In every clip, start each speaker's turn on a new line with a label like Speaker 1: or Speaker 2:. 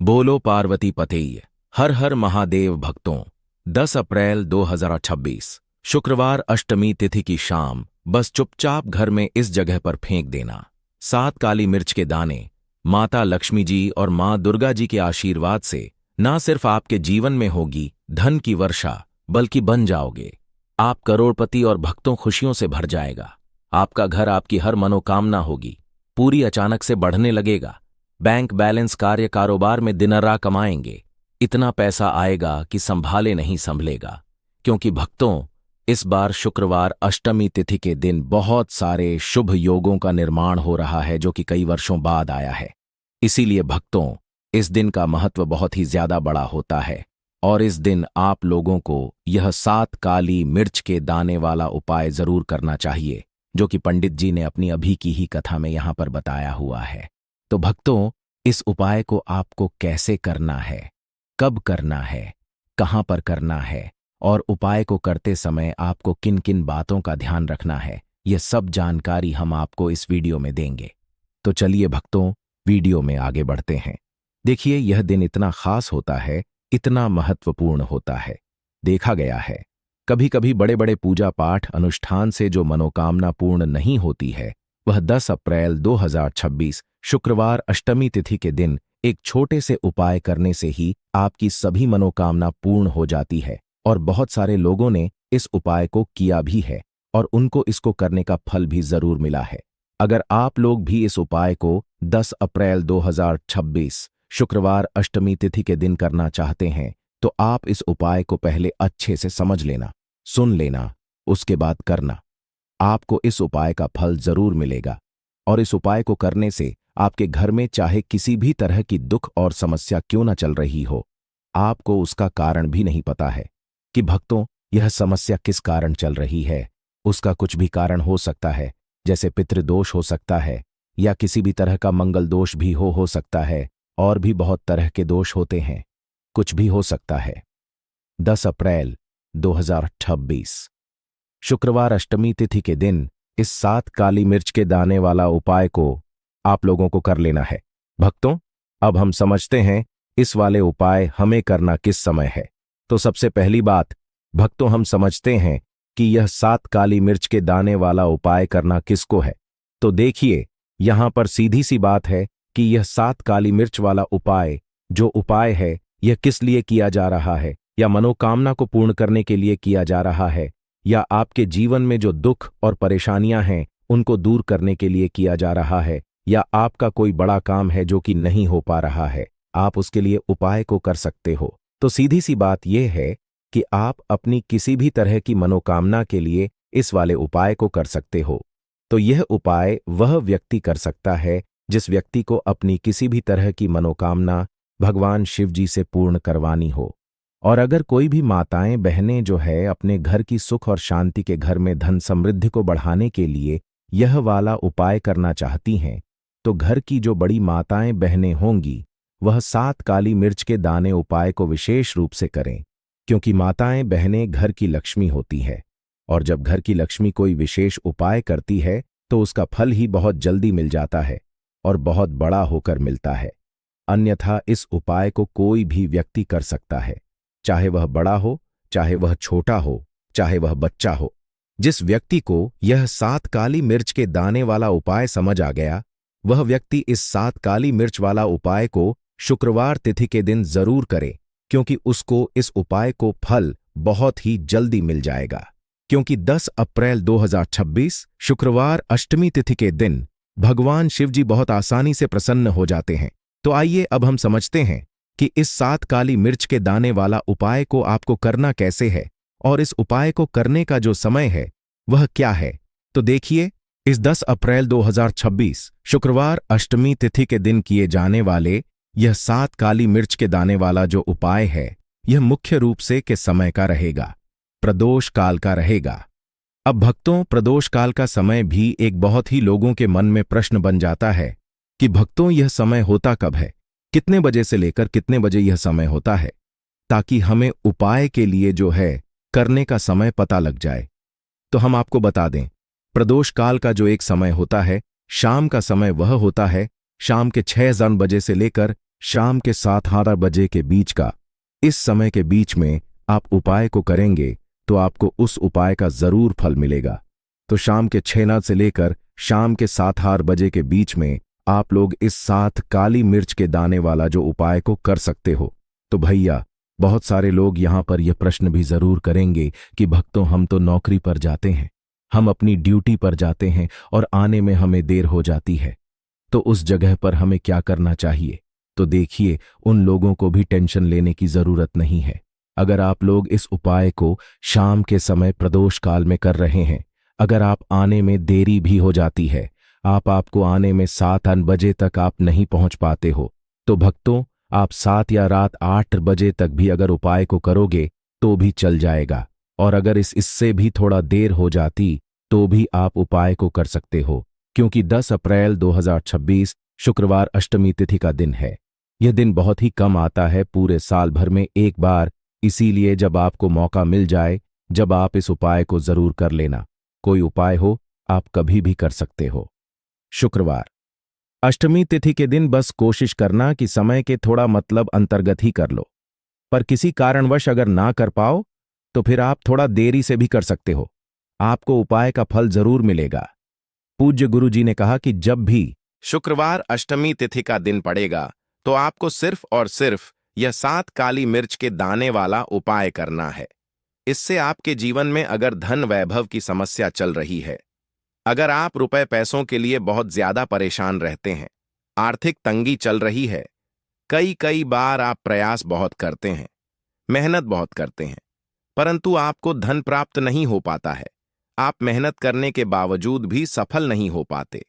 Speaker 1: बोलो पार्वती पतेय। हर हर महादेव भक्तों। 10 अप्रैल 2026 शुक्रवार अष्टमी तिथि की शाम बस चुपचाप घर में इस जगह पर फेंक देना 7 काली मिर्च के दाने। माता लक्ष्मी जी और मां दुर्गा जी के आशीर्वाद से ना सिर्फ आपके जीवन में होगी धन की वर्षा, बल्कि बन जाओगे आप करोड़पति और भक्तों खुशियों से भर जाएगा। आपका घर, आपकी हर मनोकामना होगी पूरी, अचानक से बढ़ने लगेगा। बैंक बैलेंस, कार्य कारोबार में दिनरा कमाएंगे। इतना पैसा आएगा कि संभाले नहीं संभलेगा। क्योंकि भक्तों, इस बार शुक्रवार अष्टमी तिथि के दिन बहुत सारे शुभ योगों का निर्माण हो रहा है, जो कि कई वर्षों बाद आया है। इसीलिए भक्तों, इस दिन का महत्व बहुत ही ज्यादा बड़ा होता है और इस दिन आप लोगों को यह 7 काली मिर्च के दाने वाला उपाय जरूर करना चाहिए, जो कि पंडित जी ने अपनी अभी की ही कथा में यहां पर बताया हुआ है। तो भक्तों, इस उपाय को आपको कैसे करना है, कब करना है, कहां पर करना है और उपाय को करते समय आपको किन किन बातों का ध्यान रखना है, यह सब जानकारी हम आपको इस वीडियो में देंगे। तो चलिए भक्तों, वीडियो में आगे बढ़ते हैं। देखिए, यह दिन इतना खास होता है, इतना महत्वपूर्ण होता है। देखा गया है, कभी कभी बड़े बड़े पूजा पाठ अनुष्ठान से जो मनोकामना पूर्ण नहीं होती है, वह 10 अप्रैल 2026 शुक्रवार अष्टमी तिथि के दिन एक छोटे से उपाय करने से ही आपकी सभी मनोकामना पूर्ण हो जाती है। और बहुत सारे लोगों ने इस उपाय को किया भी है और उनको इसको करने का फल भी जरूर मिला है। अगर आप लोग भी इस उपाय को 10 अप्रैल 2026 शुक्रवार अष्टमी तिथि के दिन करना चाहते हैं, तो आप इस उपाय को पहले अच्छे से समझ लेना, सुन लेना, उसके बाद करना। आपको इस उपाय का फल जरूर मिलेगा और इस उपाय को करने से आपके घर में चाहे किसी भी तरह की दुख और समस्या क्यों न चल रही हो, आपको उसका कारण भी नहीं पता है कि भक्तों, यह समस्या किस कारण चल रही है। उसका कुछ भी कारण हो सकता है, जैसे पितृदोष हो सकता है या किसी भी तरह का मंगल दोष भी हो सकता है, और भी बहुत तरह के दोष होते हैं, कुछ भी हो सकता है। 10 अप्रैल 2026 शुक्रवार अष्टमी तिथि के दिन इस 7 काली मिर्च के दाने वाला उपाय को आप लोगों को कर लेना है। भक्तों, अब हम समझते हैं इस वाले उपाय हमें करना किस समय है। तो सबसे पहली बात भक्तों, हम समझते हैं कि यह 7 काली मिर्च के दाने वाला उपाय करना किसको है। तो देखिए, यहां पर सीधी सी बात है कि यह 7 काली मिर्च वाला उपाय जो उपाय है, यह किस लिए किया जा रहा है, या मनोकामना को पूर्ण करने के लिए किया जा रहा है, या आपके जीवन में जो दुख और परेशानियां हैं उनको दूर करने के लिए किया जा रहा है, या आपका कोई बड़ा काम है जो कि नहीं हो पा रहा है, आप उसके लिए उपाय को कर सकते हो। तो सीधी सी बात यह है कि आप अपनी किसी भी तरह की मनोकामना के लिए इस वाले उपाय को कर सकते हो। तो यह उपाय वह व्यक्ति कर सकता है जिस व्यक्ति को अपनी किसी भी तरह की मनोकामना भगवान शिव जी से पूर्ण करवानी हो। और अगर कोई भी माताएं बहनें जो है अपने घर की सुख और शांति के घर में धन समृद्धि को बढ़ाने के लिए यह वाला उपाय करना चाहती हैं, तो घर की जो बड़ी माताएं बहनें होंगी वह 7 काली मिर्च के दाने उपाय को विशेष रूप से करें, क्योंकि माताएं बहनें घर की लक्ष्मी होती है और जब घर की लक्ष्मी कोई विशेष उपाय करती है तो उसका फल ही बहुत जल्दी मिल जाता है और बहुत बड़ा होकर मिलता है। अन्यथा इस उपाय को कोई भी व्यक्ति कर सकता है, चाहे वह बड़ा हो, चाहे वह छोटा हो, चाहे वह बच्चा हो। जिस व्यक्ति को यह 7 काली मिर्च के दाने वाला उपाय समझ आ गया, वह व्यक्ति इस 7 काली मिर्च वाला उपाय को शुक्रवार तिथि के दिन जरूर करे, क्योंकि उसको इस उपाय को फल बहुत ही जल्दी मिल जाएगा। क्योंकि 10 अप्रैल 2026 शुक्रवार अष्टमी तिथि के दिन भगवान शिव जी बहुत आसानी से प्रसन्न हो जाते हैं। तो आइए अब हम समझते हैं कि इस 7 काली मिर्च के दाने वाला उपाय को आपको करना कैसे है और इस उपाय को करने का जो समय है वह क्या है। तो देखिए, इस 10 अप्रैल 2026 शुक्रवार अष्टमी तिथि के दिन किए जाने वाले यह 7 काली मिर्च के दाने वाला जो उपाय है, यह मुख्य रूप से के समय का रहेगा, प्रदोष काल का रहेगा। अब भक्तों, प्रदोष काल का समय भी एक बहुत ही लोगों के मन में प्रश्न बन जाता है कि भक्तों, यह समय होता कब है, कितने बजे से लेकर कितने बजे यह समय होता है, ताकि हमें उपाय के लिए जो है करने का समय पता लग जाए। तो हम आपको बता दें, प्रदोष काल का जो एक समय होता है, शाम का समय वह होता है शाम के 6 बजे से लेकर शाम के 7-8 बजे के बीच का। इस समय के बीच में आप उपाय को करेंगे तो आपको उस उपाय का जरूर फल मिलेगा। तो शाम के 6 से लेकर शाम के 7-8 बजे के बीच में आप लोग इस 7 काली मिर्च के दाने वाला जो उपाय को कर सकते हो। तो भैया, बहुत सारे लोग यहां पर यह प्रश्न भी जरूर करेंगे कि भक्तों, हम तो नौकरी पर जाते हैं, हम अपनी ड्यूटी पर जाते हैं और आने में हमें देर हो जाती है, तो उस जगह पर हमें क्या करना चाहिए? तो देखिए, उन लोगों को भी टेंशन लेने की जरूरत नहीं है। अगर आप लोग इस उपाय को शाम के समय प्रदोष काल में कर रहे हैं, अगर आप आने में देरी भी हो जाती है, आपको आने में 7-8 बजे तक आप नहीं पहुंच पाते हो, तो भक्तों, आप 7 या रात 8 बजे तक भी अगर उपाय को करोगे तो भी चल जाएगा। और अगर इससे भी थोड़ा देर हो जाती तो भी आप उपाय को कर सकते हो, क्योंकि 10 अप्रैल 2026 शुक्रवार अष्टमी तिथि का दिन है। यह दिन बहुत ही कम आता है, पूरे साल भर में एक बार। इसीलिए जब आपको मौका मिल जाए, जब आप इस उपाय को जरूर कर लेना। कोई उपाय हो, आप कभी भी कर सकते हो। शुक्रवार अष्टमी तिथि के दिन बस कोशिश करना कि समय के थोड़ा मतलब अंतर्गत ही कर लो, पर किसी कारणवश अगर ना कर पाओ तो फिर आप थोड़ा देरी से भी कर सकते हो, आपको उपाय का फल जरूर मिलेगा। पूज्य गुरु जी ने कहा कि जब भी शुक्रवार अष्टमी तिथि का दिन पड़ेगा तो आपको सिर्फ और सिर्फ यह 7 काली मिर्च के दाने वाला उपाय करना है। इससे आपके जीवन में अगर धन वैभव की समस्या चल रही है, अगर आप रुपए पैसों के लिए बहुत ज्यादा परेशान रहते हैं, आर्थिक तंगी चल रही है, कई कई बार आप प्रयास बहुत करते हैं, मेहनत बहुत करते हैं, परंतु आपको धन प्राप्त नहीं हो पाता है, आप मेहनत करने के बावजूद भी सफल नहीं हो पाते,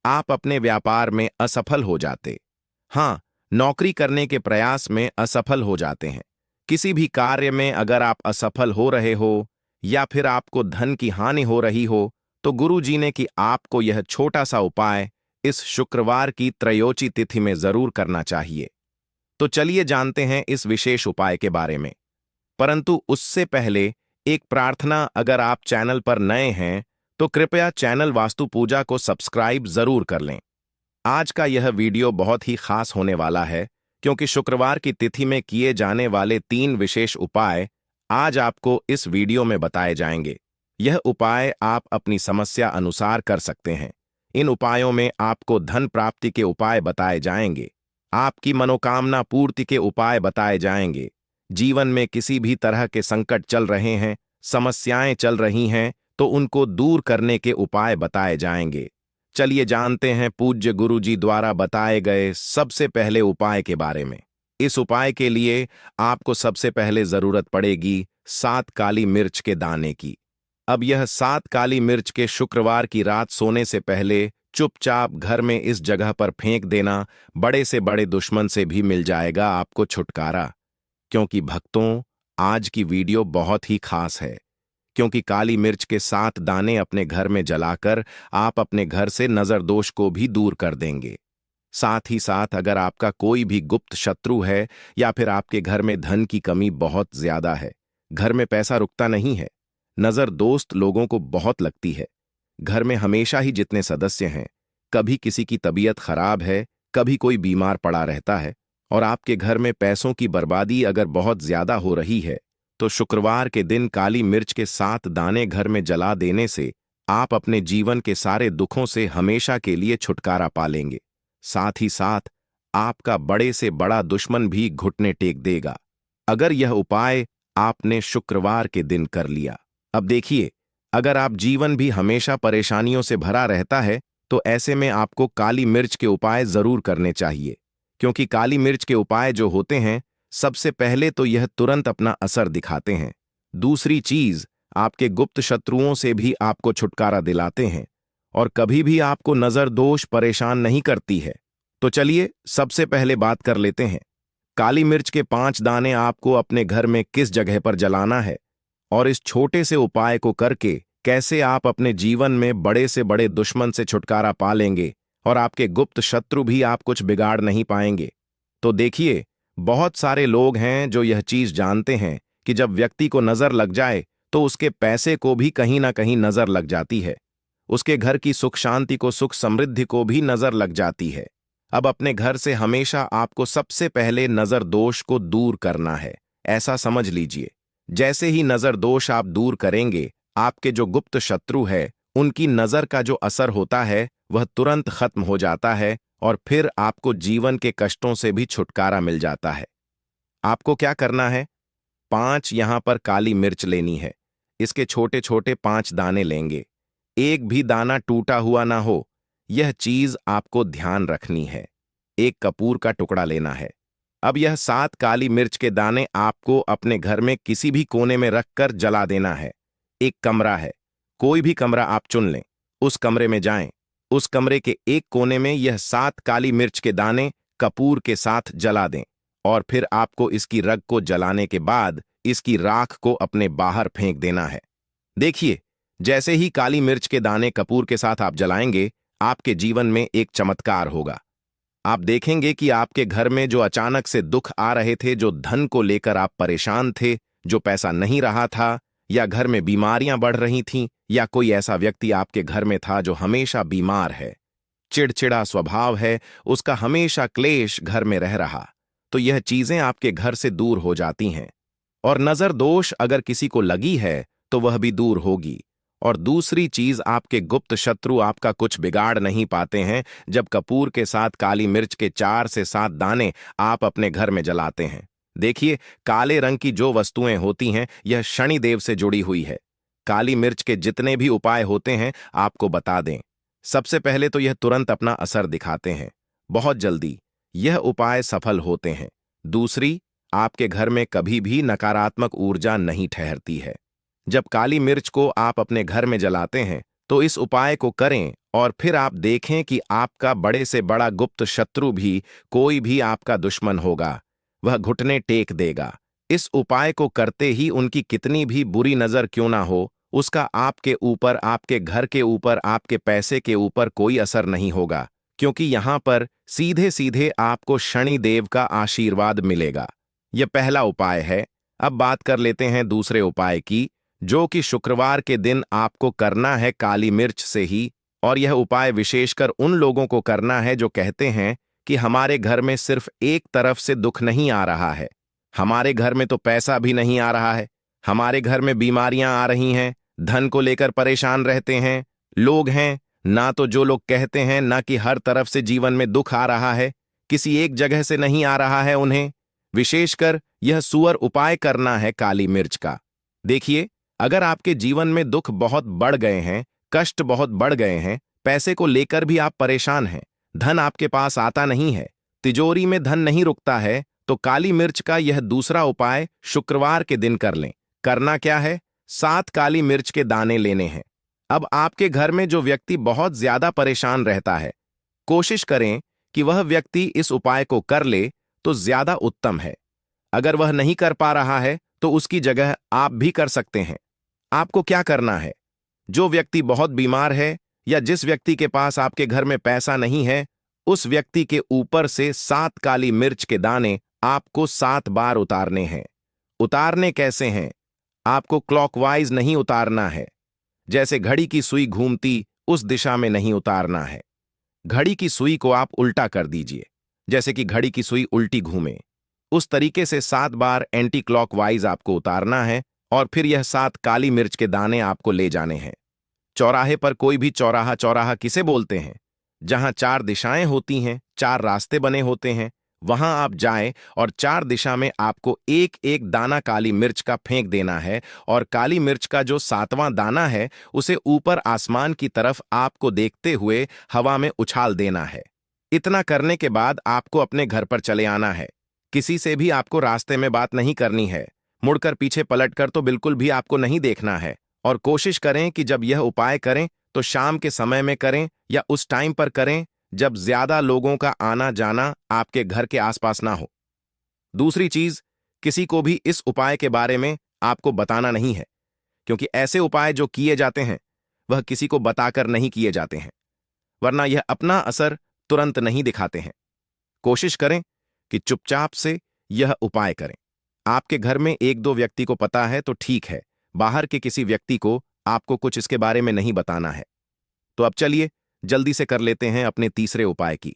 Speaker 1: आप अपने व्यापार में असफल हो जाते, हाँ, नौकरी करने के प्रयास में असफल हो जाते हैं, किसी भी कार्य में अगर आप असफल हो रहे हो या फिर आपको धन की हानि हो रही हो, तो गुरु जी ने कि आपको यह छोटा सा उपाय इस शुक्रवार की त्रयोची तिथि में जरूर करना चाहिए। तो चलिए जानते हैं इस विशेष उपाय के बारे में। परंतु उससे पहले एक प्रार्थना, अगर आप चैनल पर नए हैं तो कृपया चैनल वास्तु पूजा को सब्सक्राइब जरूर कर लें। आज का यह वीडियो बहुत ही खास होने वाला है, क्योंकि शुक्रवार की तिथि में किए जाने वाले 3 विशेष उपाय आज आपको इस वीडियो में बताए जाएंगे। यह उपाय आप अपनी समस्या अनुसार कर सकते हैं। इन उपायों में आपको धन प्राप्ति के उपाय बताए जाएंगे, आपकी मनोकामना पूर्ति के उपाय बताए जाएंगे, जीवन में किसी भी तरह के संकट चल रहे हैं, समस्याएं चल रही हैं, तो उनको दूर करने के उपाय बताए जाएंगे। चलिए जानते हैं पूज्य गुरु जी द्वारा बताए गए सबसे पहले उपाय के बारे में। इस उपाय के लिए आपको सबसे पहले जरूरत पड़ेगी 7 काली मिर्च के दाने की। अब यह 7 काली मिर्च के शुक्रवार की रात सोने से पहले चुपचाप घर में इस जगह पर फेंक देना, बड़े से बड़े दुश्मन से भी मिल जाएगा आपको छुटकारा। क्योंकि भक्तों, आज की वीडियो बहुत ही खास है, क्योंकि काली मिर्च के 7 दाने अपने घर में जलाकर आप अपने घर से नजर दोष को भी दूर कर देंगे। साथ ही साथ अगर आपका कोई भी गुप्त शत्रु है या फिर आपके घर में धन की कमी बहुत ज्यादा है, घर में पैसा रुकता नहीं है, नजर दोस्त लोगों को बहुत लगती है, घर में हमेशा ही जितने सदस्य हैं, कभी किसी की तबीयत खराब है, कभी कोई बीमार पड़ा रहता है, और आपके घर में पैसों की बर्बादी अगर बहुत ज्यादा हो रही है, तो शुक्रवार के दिन काली मिर्च के 7 दाने घर में जला देने से आप अपने जीवन के सारे दुखों से हमेशा के लिए छुटकारा पा लेंगे। साथ ही साथ आपका बड़े से बड़ा दुश्मन भी घुटने टेक देगा, अगर यह उपाय आपने शुक्रवार के दिन कर लिया। अब देखिए, अगर आप जीवन भी हमेशा परेशानियों से भरा रहता है, तो ऐसे में आपको काली मिर्च के उपाय जरूर करने चाहिए, क्योंकि काली मिर्च के उपाय जो होते हैं, सबसे पहले तो यह तुरंत अपना असर दिखाते हैं, दूसरी चीज आपके गुप्त शत्रुओं से भी आपको छुटकारा दिलाते हैं, और कभी भी आपको नजर दोष परेशान नहीं करती है। तो चलिए सबसे पहले बात कर लेते हैं, काली मिर्च के 5 दाने आपको अपने घर में किस जगह पर जलाना है, और इस छोटे से उपाय को करके कैसे आप अपने जीवन में बड़े से बड़े दुश्मन से छुटकारा पा लेंगे और आपके गुप्त शत्रु भी आप कुछ बिगाड़ नहीं पाएंगे। तो देखिए, बहुत सारे लोग हैं जो यह चीज जानते हैं कि जब व्यक्ति को नजर लग जाए तो उसके पैसे को भी कहीं ना कहीं नजर लग जाती है, उसके घर की सुख शांति को, सुख समृद्धि को भी नजर लग जाती है। अब अपने घर से हमेशा आपको सबसे पहले नजर दोष को दूर करना है। ऐसा समझ लीजिए, जैसे ही नजर दोष आप दूर करेंगे, आपके जो गुप्त शत्रु है उनकी नजर का जो असर होता है वह तुरंत खत्म हो जाता है और फिर आपको जीवन के कष्टों से भी छुटकारा मिल जाता है। आपको क्या करना है? 5 यहां पर काली मिर्च लेनी है। इसके छोटे छोटे 5 दाने लेंगे। एक भी दाना टूटा हुआ ना हो, यह चीज आपको ध्यान रखनी है। एक कपूर का टुकड़ा लेना है। अब यह 7 काली मिर्च के दाने आपको अपने घर में किसी भी कोने में रखकर जला देना है। एक कमरा है, कोई भी कमरा आप चुन लें, उस कमरे में जाएं। उस कमरे के एक कोने में यह 7 काली मिर्च के दाने कपूर के साथ जला दें और फिर आपको इसकी रग को जलाने के बाद इसकी राख को अपने बाहर फेंक देना है। देखिए, जैसे ही काली मिर्च के दाने कपूर के साथ आप जलाएंगे, आपके जीवन में एक चमत्कार होगा। आप देखेंगे कि आपके घर में जो अचानक से दुख आ रहे थे, जो धन को लेकर आप परेशान थे, जो पैसा नहीं रहा था, या घर में बीमारियां बढ़ रही थीं, या कोई ऐसा व्यक्ति आपके घर में था जो हमेशा बीमार है, चिड़चिड़ा स्वभाव है, उसका हमेशा क्लेश घर में रह रहा, तो यह चीजें आपके घर से दूर हो जाती हैं। और नजर दोष अगर किसी को लगी है तो वह भी दूर होगी। और दूसरी चीज, आपके गुप्त शत्रु आपका कुछ बिगाड़ नहीं पाते हैं जब कपूर के साथ काली मिर्च के 4 से 7 दाने आप अपने घर में जलाते हैं। देखिए, काले रंग की जो वस्तुएं होती हैं यह शनिदेव से जुड़ी हुई है। काली मिर्च के जितने भी उपाय होते हैं आपको बता दें। सबसे पहले तो यह तुरंत अपना असर दिखाते हैं, बहुत जल्दी यह उपाय सफल होते हैं। दूसरी, आपके घर में कभी भी नकारात्मक ऊर्जा नहीं ठहरती है। जब काली मिर्च को आप अपने घर में जलाते हैं तो इस उपाय को करें और फिर आप देखें कि आपका बड़े से बड़ा गुप्त शत्रु भी, कोई भी आपका दुश्मन होगा, वह घुटने टेक देगा। इस उपाय को करते ही उनकी कितनी भी बुरी नजर क्यों ना हो, उसका आपके ऊपर, आपके घर के ऊपर, आपके पैसे के ऊपर कोई असर नहीं होगा, क्योंकि यहां पर सीधे सीधे आपको शनिदेव का आशीर्वाद मिलेगा। यह पहला उपाय है। अब बात कर लेते हैं दूसरे उपाय की, जो कि शुक्रवार के दिन आपको करना है काली मिर्च से ही। और यह उपाय विशेषकर उन लोगों को करना है जो कहते हैं कि हमारे घर में सिर्फ एक तरफ से दुख नहीं आ रहा है, हमारे घर में तो पैसा भी नहीं आ रहा है, हमारे घर में बीमारियां आ रही हैं, धन को लेकर परेशान रहते हैं। लोग हैं ना, तो जो लोग कहते हैं ना कि हर तरफ से जीवन में दुख आ रहा है, किसी एक जगह से नहीं आ रहा है उन्हें। विशेषकर यह सुअर उपाय करना है काली मिर्च का। देखिए, अगर आपके जीवन में दुख बहुत बढ़ गए हैं, कष्ट बहुत बढ़ गए हैं, पैसे को लेकर भी आप परेशान हैं, धन आपके पास आता नहीं है, तिजोरी में धन नहीं रुकता है, तो काली मिर्च का यह दूसरा उपाय शुक्रवार के दिन कर लें। करना क्या है? 7 काली मिर्च के दाने लेने हैं। अब आपके घर में जो व्यक्ति बहुत ज्यादा परेशान रहता है, कोशिश करें कि वह व्यक्ति इस उपाय को कर ले तो ज्यादा उत्तम है। अगर वह नहीं कर पा रहा है तो उसकी जगह आप भी कर सकते हैं। आपको क्या करना है? जो व्यक्ति बहुत बीमार है या जिस व्यक्ति के पास आपके घर में पैसा नहीं है, उस व्यक्ति के ऊपर से 7 काली मिर्च के दाने आपको 7 बार उतारने हैं। उतारने कैसे हैं? आपको क्लॉकवाइज नहीं उतारना है, जैसे घड़ी की सुई घूमती उस दिशा में नहीं उतारना है। घड़ी की सुई को आप उल्टा कर दीजिए, जैसे कि घड़ी की सुई उल्टी घूमे, उस तरीके से 7 बार एंटी क्लॉकवाइज आपको उतारना है। और फिर यह 7 काली मिर्च के दाने आपको ले जाने हैं। चौराहे पर, कोई भी चौराहा, चौराहा किसे बोलते हैं? जहां 4 दिशाएं होती हैं, 4 रास्ते बने होते हैं, वहां आप जाएं और 4 दिशा में आपको एक एक दाना काली मिर्च का फेंक देना है। और काली मिर्च का जो 7वां दाना है उसे ऊपर आसमान की तरफ आपको देखते हुए हवा में उछाल देना है। इतना करने के बाद आपको अपने घर पर चले आना है। किसी से भी आपको रास्ते में बात नहीं करनी है, मुड़कर पीछे पलटकर तो बिल्कुल भी आपको नहीं देखना है। और कोशिश करें कि जब यह उपाय करें तो शाम के समय में करें या उस टाइम पर करें जब ज्यादा लोगों का आना जाना आपके घर के आसपास ना हो। दूसरी चीज, किसी को भी इस उपाय के बारे में आपको बताना नहीं है, क्योंकि ऐसे उपाय जो किए जाते हैं वह किसी को बताकर नहीं किए जाते हैं, वरना यह अपना असर तुरंत नहीं दिखाते हैं। कोशिश करें कि चुपचाप से यह उपाय करें। आपके घर में 1-2 व्यक्ति को पता है तो ठीक है, बाहर के किसी व्यक्ति को आपको कुछ इसके बारे में नहीं बताना है। तो अब चलिए जल्दी से कर लेते हैं अपने तीसरे उपाय की।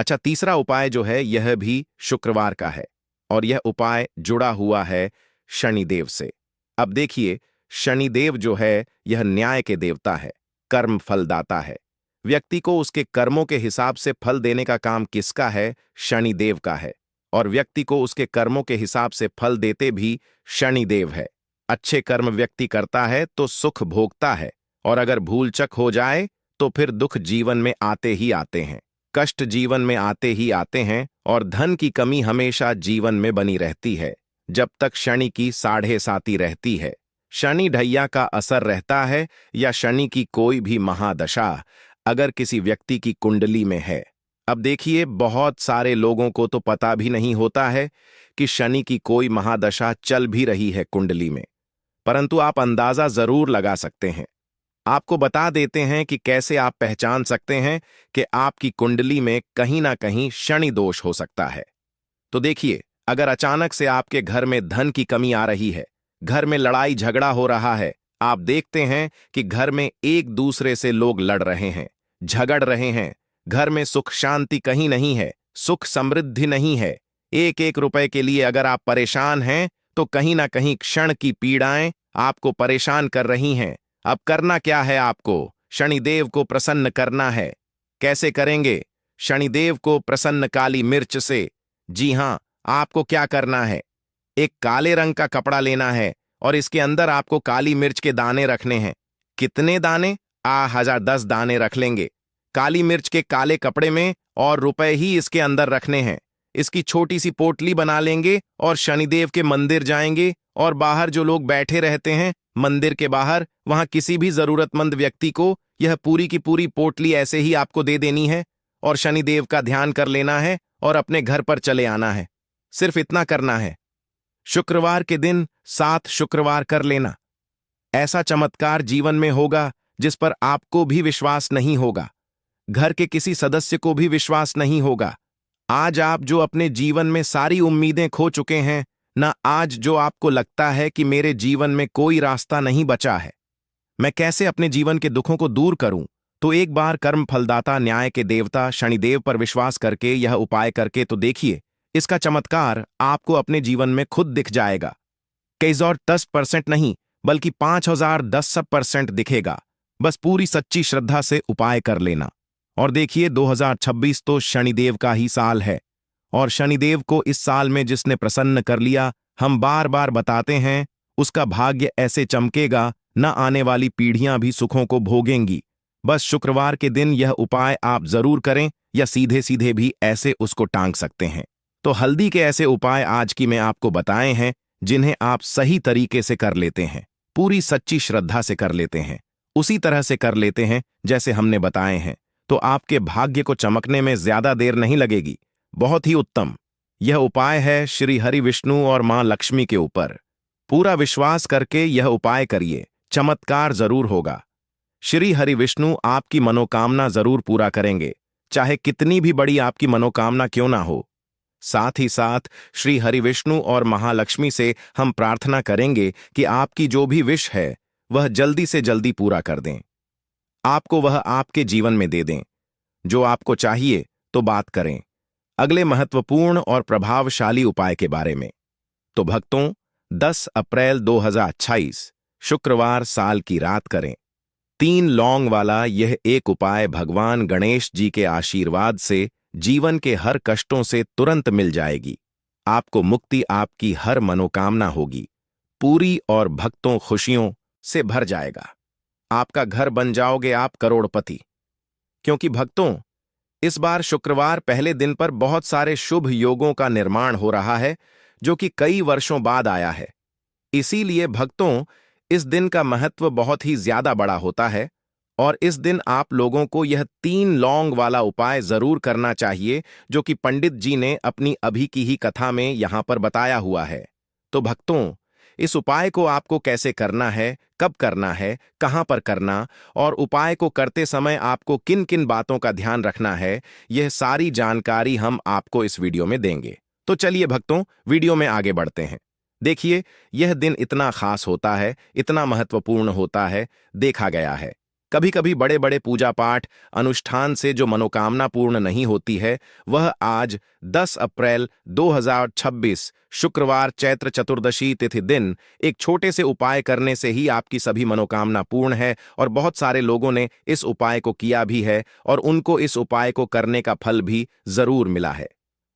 Speaker 1: अच्छा, तीसरा उपाय जो है यह भी शुक्रवार का है और यह उपाय जुड़ा हुआ है शनिदेव से। अब देखिए, शनिदेव जो है यह न्याय के देवता है, कर्म फलदाता है। व्यक्ति को उसके कर्मों के हिसाब से फल देने का काम किसका है? शनिदेव का है। और व्यक्ति को उसके कर्मों के हिसाब से फल देते भी शनिदेव है। अच्छे कर्म व्यक्ति करता है तो सुख भोगता है, और अगर भूलचक हो जाए तो फिर दुख जीवन में आते ही आते हैं, कष्ट जीवन में आते ही आते हैं, और धन की कमी हमेशा जीवन में बनी रहती है जब तक शनि की साढ़े साती रहती है। शनि ढैया का असर रहता है या शनि की कोई भी महादशा अगर किसी व्यक्ति की कुंडली में है। अब देखिए, बहुत सारे लोगों को तो पता भी नहीं होता है कि शनि की कोई महादशा चल भी रही है कुंडली में, परंतु आप अंदाजा जरूर लगा सकते हैं। आपको बता देते हैं कि कैसे आप पहचान सकते हैं कि आपकी कुंडली में कहीं ना कहीं शनि दोष हो सकता है। तो देखिए, अगर अचानक से आपके घर में धन की कमी आ रही है, घर में लड़ाई झगड़ा हो रहा है, आप देखते हैं कि घर में एक दूसरे से लोग लड़ रहे हैं, झगड़ रहे हैं, घर में सुख शांति कहीं नहीं है, सुख समृद्धि नहीं है, एक एक रुपए के लिए अगर आप परेशान हैं तो कहीं ना कहीं क्षण की पीड़ाएं आपको परेशान कर रही हैं। अब करना क्या है? आपको शनिदेव को प्रसन्न करना है। कैसे करेंगे? शनिदेव को प्रसन्न काली मिर्च से। जी हां, आपको क्या करना है? एक काले रंग का कपड़ा लेना है और इसके अंदर आपको काली मिर्च के दाने रखने हैं। कितने दाने? 1010 दाने रख लेंगे काली मिर्च के काले कपड़े में, और रुपए ही इसके अंदर रखने हैं। इसकी छोटी सी पोटली बना लेंगे और शनिदेव के मंदिर जाएंगे, और बाहर जो लोग बैठे रहते हैं मंदिर के बाहर, वहां किसी भी जरूरतमंद व्यक्ति को यह पूरी की पूरी पोटली ऐसे ही आपको दे देनी है और शनिदेव का ध्यान कर लेना है और अपने घर पर चले आना है। सिर्फ इतना करना है। शुक्रवार के दिन 7 शुक्रवार कर लेना। ऐसा चमत्कार जीवन में होगा जिस पर आपको भी विश्वास नहीं होगा, घर के किसी सदस्य को भी विश्वास नहीं होगा। आज आप जो अपने जीवन में सारी उम्मीदें खो चुके हैं ना, आज जो आपको लगता है कि मेरे जीवन में कोई रास्ता नहीं बचा है, मैं कैसे अपने जीवन के दुखों को दूर करूं, तो एक बार कर्म फलदाता न्याय के देवता शनिदेव पर विश्वास करके यह उपाय करके तो देखिए, इसका चमत्कार आपको अपने जीवन में खुद दिख जाएगा। कई और 10% नहीं बल्कि 5010% दिखेगा। बस पूरी सच्ची श्रद्धा से उपाय कर लेना। और देखिए, 2026 तो शनिदेव का ही साल है, और शनिदेव को इस साल में जिसने प्रसन्न कर लिया, हम बार बार बताते हैं, उसका भाग्य ऐसे चमकेगा, न आने वाली पीढ़ियां भी सुखों को भोगेंगी। बस शुक्रवार के दिन यह उपाय आप जरूर करें, या सीधे सीधे भी ऐसे उसको टांग सकते हैं। तो हल्दी के ऐसे उपाय आज की मैं आपको बताए हैं, जिन्हें आप सही तरीके से कर लेते हैं, पूरी सच्ची श्रद्धा से कर लेते हैं, उसी तरह से कर लेते हैं जैसे हमने बताए हैं, तो आपके भाग्य को चमकने में ज्यादा देर नहीं लगेगी। बहुत ही उत्तम यह उपाय है श्री हरि विष्णु और मां लक्ष्मी के ऊपर। पूरा विश्वास करके यह उपाय करिए, चमत्कार जरूर होगा। श्री हरि विष्णु आपकी मनोकामना जरूर पूरा करेंगे, चाहे कितनी भी बड़ी आपकी मनोकामना क्यों ना हो। साथ ही साथ श्री हरि विष्णु और महालक्ष्मी से हम प्रार्थना करेंगे कि आपकी जो भी विश है वह जल्दी से जल्दी पूरा कर दें, आपको वह आपके जीवन में दे दें। जो आपको चाहिए तो बात करें अगले महत्वपूर्ण और प्रभावशाली उपाय के बारे में। तो भक्तों, 10 अप्रैल 2026 शुक्रवार साल की रात करें। 3 लौंग वाला यह एक उपाय भगवान गणेश जी के आशीर्वाद से जीवन के हर कष्टों से तुरंत मिल जाएगी। आपको मुक्ति, आपकी हर मनोकामना होगी पूरी, और भक्तों खुशियों से भर जाएगा। आपका घर बन जाओगे आप करोड़पति। क्योंकि भक्तों, इस बार शुक्रवार पहले दिन पर बहुत सारे शुभ योगों का निर्माण हो रहा है, जो कि कई वर्षों बाद आया है। इसीलिए भक्तों, इस दिन का महत्व बहुत ही ज्यादा बड़ा होता है, और इस दिन आप लोगों को यह 3 लौंग वाला उपाय जरूर करना चाहिए, जो कि पंडित जी ने अपनी अभी की ही कथा में यहां पर बताया हुआ है। तो भक्तों, इस उपाय को आपको कैसे करना है, कब करना है, कहां पर करना, और उपाय को करते समय आपको किन किन बातों का ध्यान रखना है, यह सारी जानकारी हम आपको इस वीडियो में देंगे। तो चलिए भक्तों, वीडियो में आगे बढ़ते हैं। देखिए, यह दिन इतना खास होता है, इतना महत्वपूर्ण होता है, देखा गया है कभी कभी बड़े बड़े पूजा पाठ अनुष्ठान से जो मनोकामना पूर्ण नहीं होती है, वह आज 10 अप्रैल 2026 शुक्रवार चैत्र चतुर्दशी तिथि दिन एक छोटे से उपाय करने से ही आपकी सभी मनोकामना पूर्ण है। और बहुत सारे लोगों ने इस उपाय को किया भी है और उनको इस उपाय को करने का फल भी जरूर मिला है।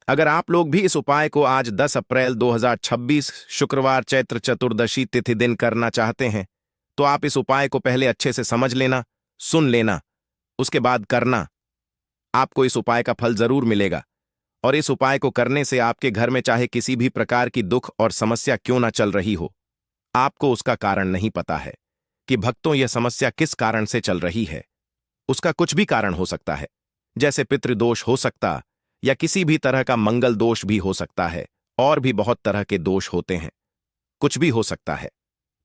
Speaker 1: अगर आप लोग भी इस उपाय को आज 10 अप्रैल 2026 शुक्रवार चैत्र चतुर्दशी तिथि दिन करना चाहते हैं, तो आप इस उपाय को पहले अच्छे से समझ लेना, सुन लेना, उसके बाद करना। आपको इस उपाय का फल जरूर मिलेगा। और इस उपाय को करने से आपके घर में चाहे किसी भी प्रकार की दुख और समस्या क्यों ना चल रही हो, आपको उसका कारण नहीं पता है कि भक्तों यह समस्या किस कारण से चल रही है। उसका कुछ भी कारण हो सकता है, जैसे पितृदोष हो सकता, या किसी भी तरह का मंगल दोष भी हो सकता है, और भी बहुत तरह के दोष होते हैं। कुछ भी हो सकता है,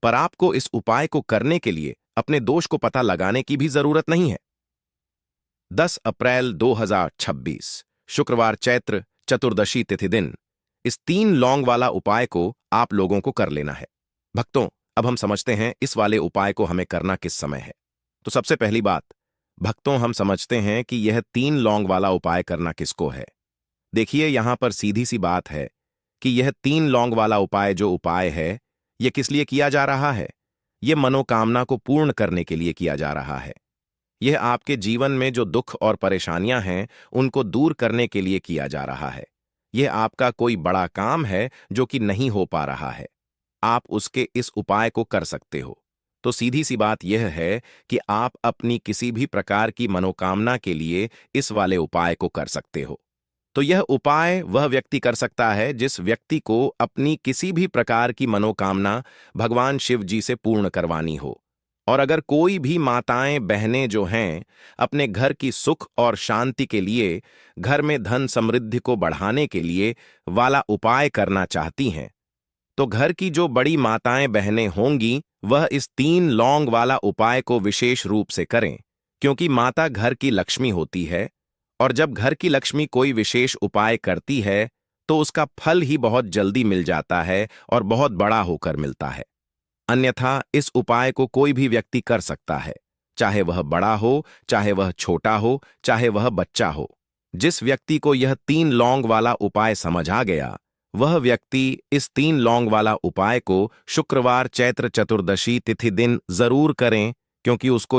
Speaker 1: पर आपको इस उपाय को करने के लिए अपने दोष को पता लगाने की भी जरूरत नहीं है। 10 अप्रैल 2026 शुक्रवार चैत्र चतुर्दशी तिथि दिन इस 3 लौंग वाला उपाय को आप लोगों को कर लेना है। भक्तों, अब हम समझते हैं इस वाले उपाय को हमें करना किस समय है। तो सबसे पहली बात, भक्तों, हम समझते हैं कि यह 3 लौंग वाला उपाय करना किसको है। देखिए, यहां पर सीधी सी बात है कि यह 3 लौंग वाला उपाय जो उपाय है, यह किस लिए किया जा रहा है। यह मनोकामना को पूर्ण करने के लिए किया जा रहा है। यह आपके जीवन में जो दुख और परेशानियां हैं, उनको दूर करने के लिए किया जा रहा है। यह आपका कोई बड़ा काम है जो कि नहीं हो पा रहा है, आप उसके इस उपाय को कर सकते हो। तो सीधी सी बात यह है कि आप अपनी किसी भी प्रकार की मनोकामना के लिए इस वाले उपाय को कर सकते हो। तो यह उपाय वह व्यक्ति कर सकता है जिस व्यक्ति को अपनी किसी भी प्रकार की मनोकामना भगवान शिव जी से पूर्ण करवानी हो। और अगर कोई भी माताएं बहनें जो हैं अपने घर की सुख और शांति के लिए, घर में धन समृद्धि को बढ़ाने के लिए वाला उपाय करना चाहती हैं, तो घर की जो बड़ी माताएं बहनें होंगी वह इस 3 लौंग वाला उपाय को विशेष रूप से करें, क्योंकि माता घर की लक्ष्मी होती है। और जब घर की लक्ष्मी कोई विशेष उपाय करती है तो उसका फल ही बहुत जल्दी मिल जाता है और बहुत बड़ा होकर मिलता है। अन्यथा इस उपाय को कोई भी व्यक्ति कर सकता है, चाहे वह बड़ा हो, चाहे वह छोटा हो, चाहे वह बच्चा हो। जिस व्यक्ति को यह 3 लौंग वाला उपाय समझ आ गया, वह व्यक्ति इस 3 लौंग वाला उपाय को शुक्रवार चैत्र चतुर्दशी तिथि दिन जरूर करें, क्योंकि उसको